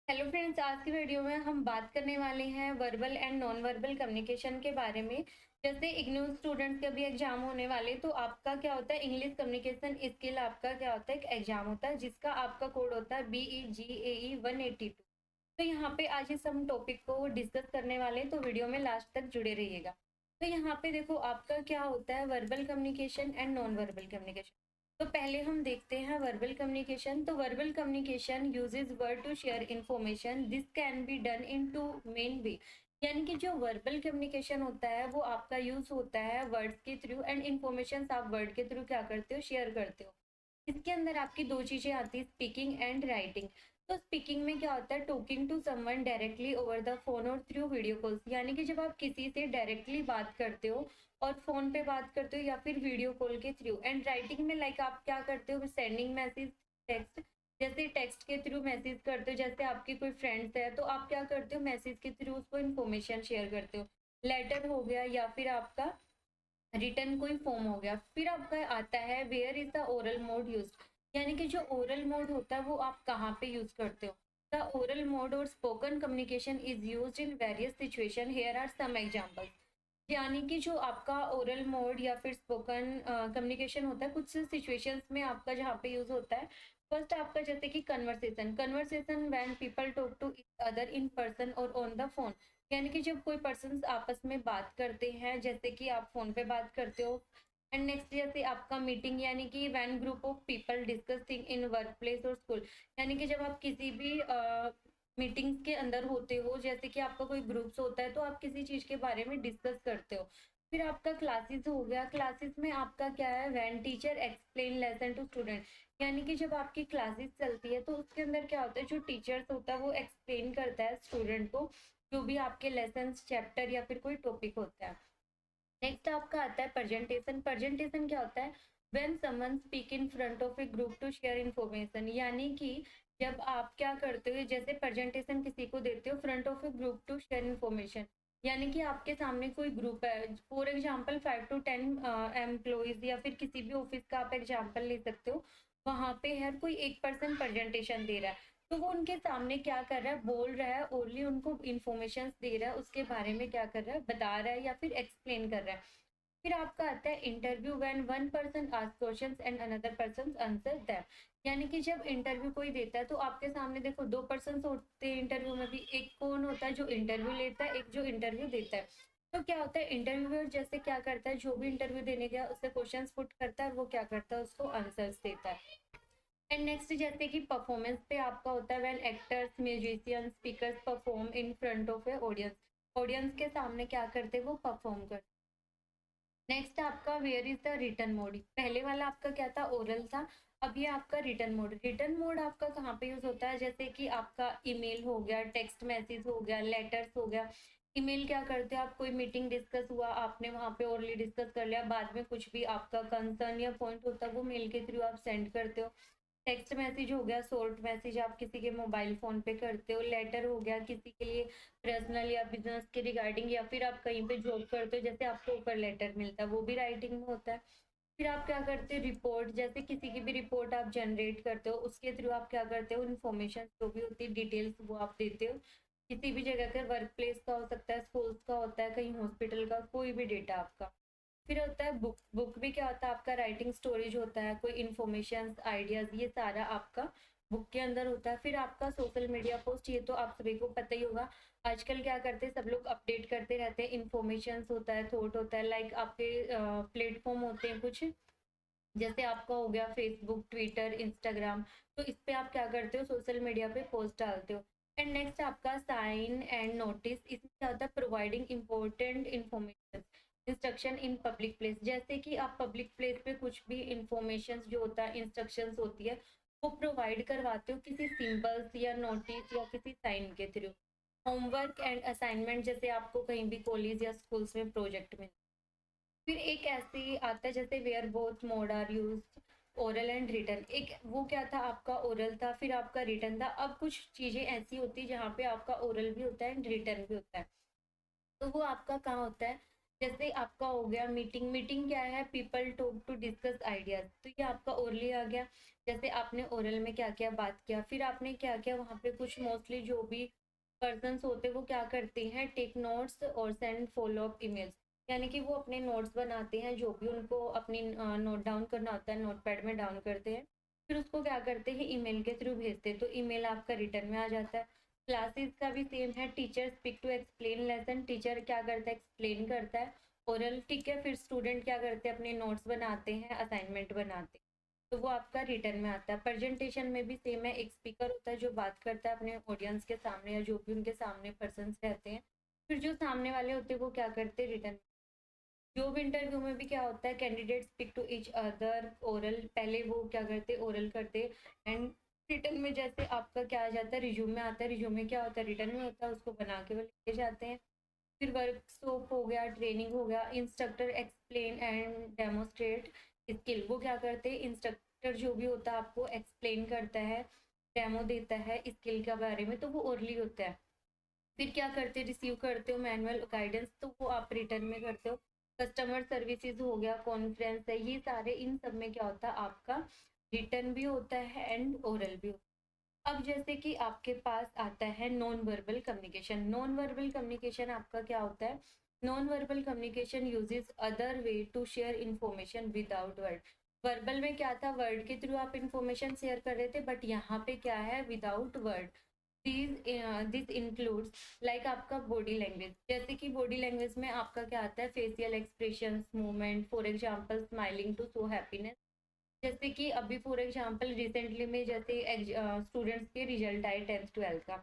Hello friends, आज की video में हम बात करने वाले हैं verbal and non verbal communication के बारे में। जैसे इग्नू स्टूडेंट्स का भी एग्जाम होने वाले, तो आपका क्या होता है, इंग्लिश कम्युनिकेशन स्किल आपका क्या होता है, एक एग्जाम होता है जिसका आपका कोड होता है BEGAE 182। तो यहाँ पे आज इस हम टॉपिक को डिस्कस करने वाले हैं, तो वीडियो में लास्ट तक जुड़े रहिएगा। तो यहाँ पे देखो आपका क्या होता है, verbal communication and non verbal communication. तो पहले हम देखते हैं वर्बल कम्युनिकेशन। तो verbal communication uses word to share information. This can be done in two main way. यानी कि जो वर्बल कम्युनिकेशन होता है वो आपका यूज होता है वर्ड्स के थ्रू, एंड इन्फॉर्मेशन आप वर्ड के थ्रू क्या करते हो, शेयर करते हो। इसके अंदर आपकी दो चीजें आती है, स्पीकिंग एंड राइटिंग। तो स्पीकिंग में क्या होता है, talking to someone directly over the phone और थ्रू वीडियो कॉल्स। यानी कि जब आप किसी से डायरेक्टली बात करते हो और फोन पे बात करते हो या फिर वीडियो कॉल के थ्रू। एंड राइटिंग में लाइक आप क्या करते हो, सेंडिंग मैसेज, टेक्स्ट। जैसे टेक्स्ट के थ्रू मैसेज करते हो, जैसे आपके कोई फ्रेंड्स है तो आप क्या करते हो, मैसेज के थ्रू उसको इन्फॉर्मेशन शेयर करते हो। लेटर हो गया या फिर आपका रिटर्न कोई फॉर्म हो गया। फिर आपका आता है where is the oral mode use. यानी कि जो ओरल मोड होता है वो आप कहाँ पे यूज करते हो। द ओरल मोड और spoken communication is use in various situation, here are some examples. यानी कि जो आपका ओरल मोड या फिर स्पोकन कम्युनिकेशन होता है कुछ सिचुएशंस में आपका जहाँ पे यूज होता है। फर्स्ट आपका जैसे कि conversation, conversation when people talk to other in person और ऑन द फोन। यानी कि जब कोई पर्सन आपस में बात करते हैं, जैसे कि आप फोन पे बात करते हो। एंड नेक्स्ट जैसे आपका मीटिंग, यानी कि when group of people discuss thing in work place और स्कूल। यानी कि जब आप किसी भी मीटिंग्स के अंदर होते हो, जैसे कि आपका कोई ग्रुप्स होता है तो आप किसी चीज के बारे में डिस्कस करते हो। फिर आपका क्लासेस हो गया, क्लासेस में आपका क्या है, when teacher explain lesson to student. यानी कि जब आपकी क्लासेस चलती है तो उसके अंदर क्या होता है, जो टीचर्स होता है वो एक्सप्लेन करता है स्टूडेंट को जो भी आपके लेसन, चैप्टर या फिर कोई टॉपिक होता है। नेक्स्ट आपका आता है प्रेजेंटेशन। प्रेजेंटेशन क्या होता है, when someone speak in front of a group to share information. यानी कि जब आप क्या करते हो, जैसे प्रेजेंटेशन किसी को देते हो front of a group to share information. यानी कि आपके सामने कोई ग्रुप है, फॉर एग्जांपल 5 to 10 एम्प्लॉइज, या फिर किसी भी ऑफिस का आप एग्जांपल ले सकते हो। वहां पे हर कोई एक पर्सन प्रेजेंटेशन दे रहा है, तो वो उनके सामने क्या कर रहा है, बोल रहा है, ओनली उनको इन्फॉर्मेशन दे रहा है, उसके बारे में क्या कर रहा है, बता रहा है या फिर एक्सप्लेन कर रहा है। फिर आपका आता है interview, when one person ask questions and another person answer them. यानी कि जब इंटरव्यू कोई देता है तो आपके सामने देखो दो पर्सन होते हैं इंटरव्यू में भी, एक कौन होता है जो इंटरव्यू लेता है, एक जो इंटरव्यू देता है। तो क्या होता है, इंटरव्यूअर जैसे क्या करता है, जो भी इंटरव्यू देने गया उससे क्वेश्चंस पुट करता है और वो क्या करता है, उसको आंसर्स देता है। एंड नेक्स्ट जैसे कि परफॉर्मेंस पे आपका होता है, when actors, musicians, speakers perform in front of a audience. Audience के सामने क्या करते हैं, वो परफॉर्म करते। नेक्स्ट आपका where is the written mode. पहले वाला आपका क्या था, ओरल था। अब ये आपका रिटर्न मोड। रिटर्न मोड आपका कहाँ पे यूज होता है, जैसे कि आपका ईमेल हो गया, टेक्स्ट मैसेज हो गया, लेटर्स हो गया। ईमेल क्या करते हो आप, कोई मीटिंग डिस्कस हुआ, आपने वहां पे ओरली डिस्कस कर लिया, बाद में कुछ भी आपका कंसर्न या पॉइंट होता है वो मेल के थ्रू आप सेंड करते हो। टेक्स्ट मैसेज हो गया, शॉर्ट मैसेज आप किसी के मोबाइल फोन पे करते हो। लेटर हो गया किसी के लिए पर्सनल या बिजनेस के रिगार्डिंग, या फिर आप कहीं पे जॉब करते हो, जैसे आपको ऑफर लेटर मिलता है वो भी राइटिंग में होता है। फिर आप क्या करते हो, रिपोर्ट, जैसे किसी की भी रिपोर्ट आप जनरेट करते हो, उसके थ्रू आप क्या करते हो, इन्फॉर्मेशन जो भी होती है, डिटेल्स वो आप देते हो। किसी भी जगह का, वर्क प्लेस का हो सकता है, स्कूल्स का होता है, कहीं हॉस्पिटल का, कोई भी डेटा आपका। फिर होता है बुक। बुक भी क्या होता है, आपका राइटिंग स्टोरेज होता है, कोई इन्फॉर्मेशन, आइडियाज, ये सारा आपका बुक के अंदर होता है। फिर आपका सोशल मीडिया पोस्ट, ये तो आप सभी को पता ही होगा। आजकल क्या करते हैं सब लोग, अपडेट करते रहते हैं, इन्फॉर्मेशन होता है, थॉट होता है, लाइक आपके प्लेटफॉर्म होते हैं कुछ, जैसे आपका हो गया फेसबुक, ट्विटर, इंस्टाग्राम। तो इस पे आप क्या करते हो, सोशल मीडिया पे पोस्ट डालते हो। एंड नेक्स्ट आपका साइन एंड नोटिस। इसमें क्या होता है, providing important information, instruction in public place. जैसे कि आप पब्लिक प्लेस पे कुछ भी इंफॉर्मेशन जो होता है, इंस्ट्रक्शंस होती है, वो प्रोवाइड करवाते हो किसी सिंबल्स या नोटिस या किसी साइन के थ्रू। होमवर्क एंड असाइनमेंट, जैसे आपको कहीं भी कॉलेज या स्कूल्स में प्रोजेक्ट में। फिर एक ऐसे आता है जैसे where both mode are used, oral and written. एक वो क्या था, आपका ओरल था, फिर आपका रिटन था। अब कुछ चीजें ऐसी होती है जहाँ पे आपका ओरल भी होता है एंड रिटन भी होता है। तो वो आपका कहाँ होता है, जैसे आपका हो गया मीटिंग, मीटिंग क्या है, people talk to discuss ideas, तो ये आपका ओरली आ गया। जैसे आपने ओरल में क्या क्या बात किया, फिर आपने क्या किया वहाँ पे, कुछ मोस्टली जो भी पर्सन्स होते हैं वो क्या करते हैं, टेक नोट्स और सेंड फॉलो अप ईमेल्स, यानी कि वो अपने नोट्स बनाते हैं, जो भी उनको अपनी नोट डाउन करना होता है नोट पैड में डाउन करते हैं, फिर उसको क्या करते हैं ईमेल के थ्रू भेजते हैं, तो ईमेल आपका रिटर्न में आ जाता है। क्लासेस का भी सेम है, teacher speak to explain lesson, teacher क्या करता है एक्सप्लेन करता है ओरल, ठीक है, फिर स्टूडेंट क्या करते हैं अपने नोट्स बनाते हैं, असाइनमेंट बनाते हैं, तो वो आपका रिटर्न में आता है। प्रेजेंटेशन में भी सेम है, एक स्पीकर होता है जो बात करता है अपने ऑडियंस के सामने या जो भी उनके सामने पर्सन रहते हैं, फिर जो सामने वाले होते हैं वो क्या करते हैं रिटर्न। जॉब इंटरव्यू में भी क्या होता है, candidate speak to each other oral, पहले वो क्या करते ओरल करते, एंड रिटर्न में जैसे आपका क्या आ जाता है रिज्यूम में आता है, रिज्यूम में क्या होता है रिटर्न में होता है, उसको बना के वो लेके जाते हैं। फिर वर्कशॉप हो गया, ट्रेनिंग हो गया, instructor explain and demonstrate skill, वो क्या करते हैं इंस्ट्रक्टर जो भी होता है आपको एक्सप्लेन करता है, डेमो देता है स्किल के बारे में, तो वो ओरली होता है। फिर क्या करते रिसीव करते हो मैनुअल गाइडेंस, तो वो आप रिटर्न में करते हो। कस्टमर सर्विसेज हो गया, कॉन्फ्रेंस है, ये सारे इन सब में क्या होता है आपका रिटर्न भी होता है एंड ओरल भी होता है। अब जैसे कि आपके पास आता है non verbal communication, non verbal communication आपका क्या होता है, non verbal communication uses other way to share information without word. Verbal में क्या था, वर्ड के थ्रू आप इंफॉर्मेशन शेयर कर रहे थे, बट यहाँ पे क्या है without word. This includes like आपका बॉडी लैंग्वेज, जैसे कि बॉडी लैंग्वेज में आपका क्या आता है facial expression, movement, for example smiling to show happiness. जैसे कि अभी फॉर एग्जांपल रिसेंटली में जैसे स्टूडेंट्स के रिजल्ट आए 10th 12th का,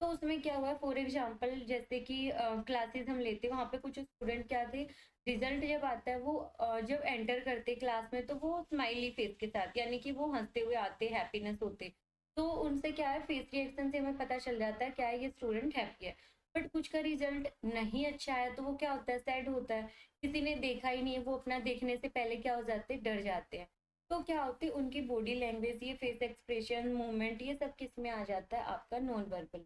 तो उसमें क्या हुआ फॉर एग्जांपल जैसे कि क्लासेस हम लेते हैं, वहाँ पे कुछ स्टूडेंट क्या थे, रिजल्ट जब आता है वो जब एंटर करते क्लास में तो वो स्माइली फेस के साथ, यानी कि वो हंसते हुए आते, हैप्पीनेस होते, तो उनसे क्या है फेस रिएक्शन से हमें पता चल जाता है क्या है ये स्टूडेंट हैप्पी है। बट कुछ का रिजल्ट नहीं अच्छा है तो वो क्या होता है सैड होता है, किसी ने देखा ही नहीं है, वो अपना देखने से पहले क्या हो जाते हैं डर जाते हैं। तो क्या होती है उनकी बॉडी लैंग्वेज, ये फेस एक्सप्रेशन, मूवमेंट, ये सब किस में आ जाता है आपका नॉन वर्बल।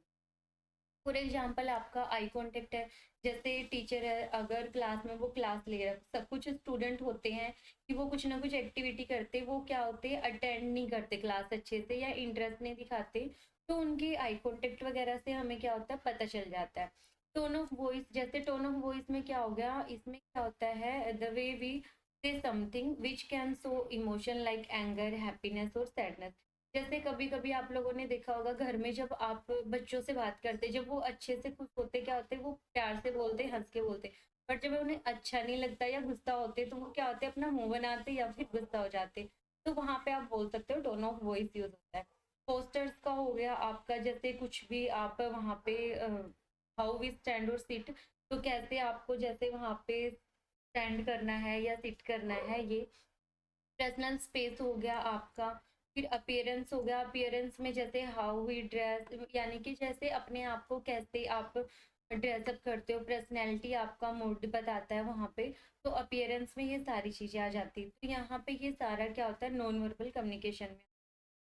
फॉर एग्जाम्पल आपका आई कांटेक्ट है, जैसे टीचर है अगर क्लास में वो क्लास ले रहा है, सब कुछ स्टूडेंट होते हैं कि वो कुछ ना कुछ एक्टिविटी करते, वो क्या होते हैं अटेंड नहीं करते क्लास अच्छे से या इंटरेस्ट नहीं दिखाते, तो उनके आई कांटेक्ट वगैरह से हमें क्या होता है पता चल जाता है। टोन ऑफ वॉइस, जैसे टोन ऑफ वॉइस में क्या हो गया, इसमें क्या होता है the way we say something which can show emotion like anger, happiness और सैडनेस। जैसे कभी-कभी आप लोगों ने देखा होगा घर में जब आप बच्चों से बात करते, जब वो अच्छे से खुश होते क्या होते वो प्यार से बोलते, हँस के बोलते। बट जब उन्हें अच्छा नहीं लगता या गुस्सा होते तो वो क्या होते अपना मुँह बनाते या फिर गुस्सा हो जाते। तो वहाँ पे आप बोल सकते हो टोन ऑफ वॉइस यूज़ होता है। पोस्टर्स का हो गया आपका, जैसे कुछ भी आप वहाँ पे हाउ वी स्टैंड और सिट, तो कैसे आपको जैसे वहाँ पे स्टैंड करना है या सिट करना है ये। पर्सनल स्पेस हो गया आपका, फिर अपीयरेंस हो गया, अपीयरेंस में जैसे हाउ वी ड्रेस, यानी कि जैसे अपने आप को कैसे आप ड्रेसअप करते हो, पर्सनैलिटी आपका मूड बताता है वहाँ पे, तो अपीयरेंस में ये सारी चीज़ें आ जाती है। तो यहाँ पे ये सारा क्या होता है नॉन वर्बल कम्युनिकेशन में।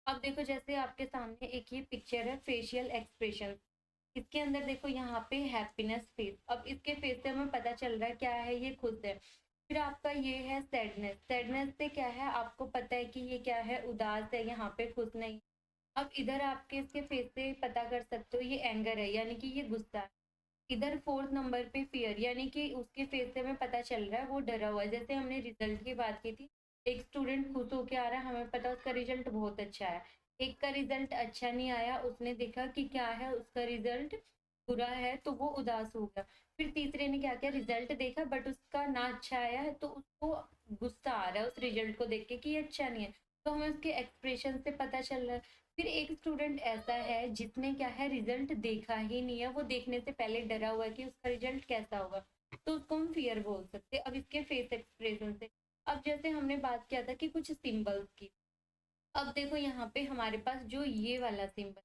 अब देखो जैसे आपके सामने एक ये पिक्चर है फेशियल एक्सप्रेशन, इसके अंदर देखो यहाँ पे हैप्पीनेस फेस, अब इसके फेस से हमें पता चल रहा है क्या है ये खुश है। फिर आपका ये है सैडनेस, सैडनेस से क्या है आपको पता है कि ये क्या है उदास है, यहाँ पे खुश नहीं। अब इधर आपके इसके फेस से पता कर सकते हो ये एंगर है यानी कि ये गुस्सा है। इधर फोर्थ नंबर पे फियर, यानी कि उसके फेस से हमें पता चल रहा है वो डरा हुआ है। जैसे हमने रिजल्ट की बात की थी, एक स्टूडेंट खुश होके आ रहा है, हमें पता उसका रिजल्ट बहुत अच्छा है। एक का रिजल्ट अच्छा नहीं आया, उसने देखा कि क्या है उसका रिजल्ट बुरा है तो वो उदास हो गया। फिर तीसरे ने क्या किया, रिजल्ट देखा बट उसका ना अच्छा आया है तो उसको गुस्सा आ रहा है उस रिजल्ट को देख के कि ये अच्छा नहीं है, तो हमें उसके एक्सप्रेशन से पता चल रहा है। फिर एक स्टूडेंट ऐसा है जिसने क्या है रिजल्ट देखा ही नहीं है, वो देखने से पहले डरा हुआ है कि उसका रिजल्ट कैसा होगा, तो उसको हम फियर बोल सकते हैं। अब इसके फेस एक्सप्रेशन से, अब जैसे हमने बात किया था कि कुछ सिंबल्स की, अब देखो यहाँ पे हमारे पास जो ये वाला सिंबल,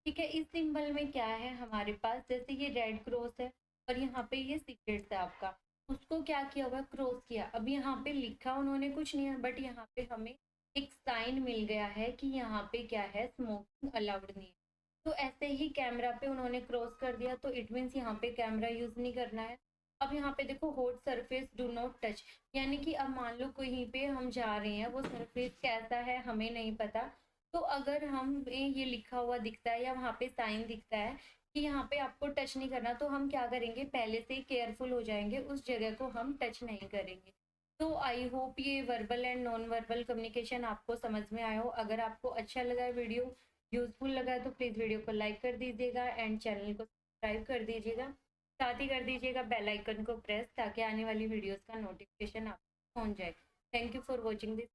ठीक है, इस सिंबल में क्या है हमारे पास, जैसे ये रेड क्रॉस है और यहाँ पे ये सीक्रेट्स है आपका, उसको क्या किया हुआ क्रॉस किया। अब यहाँ पे लिखा उन्होंने कुछ नहीं है, बट यहाँ पे हमें एक साइन मिल गया है कि यहाँ पे क्या है स्मोकिंग अलाउड नहीं है। तो ऐसे ही कैमरा पे उन्होंने क्रॉस कर दिया, तो इट मीन्स यहाँ पे कैमरा यूज नहीं करना है। अब यहाँ पे देखो hot surface do not touch, यानी कि अब मान लो कहीं पे हम जा रहे हैं, वो सरफेस कैसा है हमें नहीं पता, तो अगर हम ये लिखा हुआ दिखता है या वहाँ पे साइन दिखता है कि यहाँ पे आपको टच नहीं करना, तो हम क्या करेंगे, पहले से ही केयरफुल हो जाएंगे, उस जगह को हम टच नहीं करेंगे। तो आई होप ये verbal and non verbal communication आपको समझ में आया हो। अगर आपको अच्छा लगा है वीडियो, यूजफुल लगा है, तो प्लीज़ वीडियो को लाइक कर दीजिएगा एंड चैनल को सब्सक्राइब कर दीजिएगा। साथ ही कर दीजिएगा बेल आइकन को प्रेस, ताकि आने वाली वीडियोस का नोटिफिकेशन आपको पहुंच जाए। Thank you for watching this.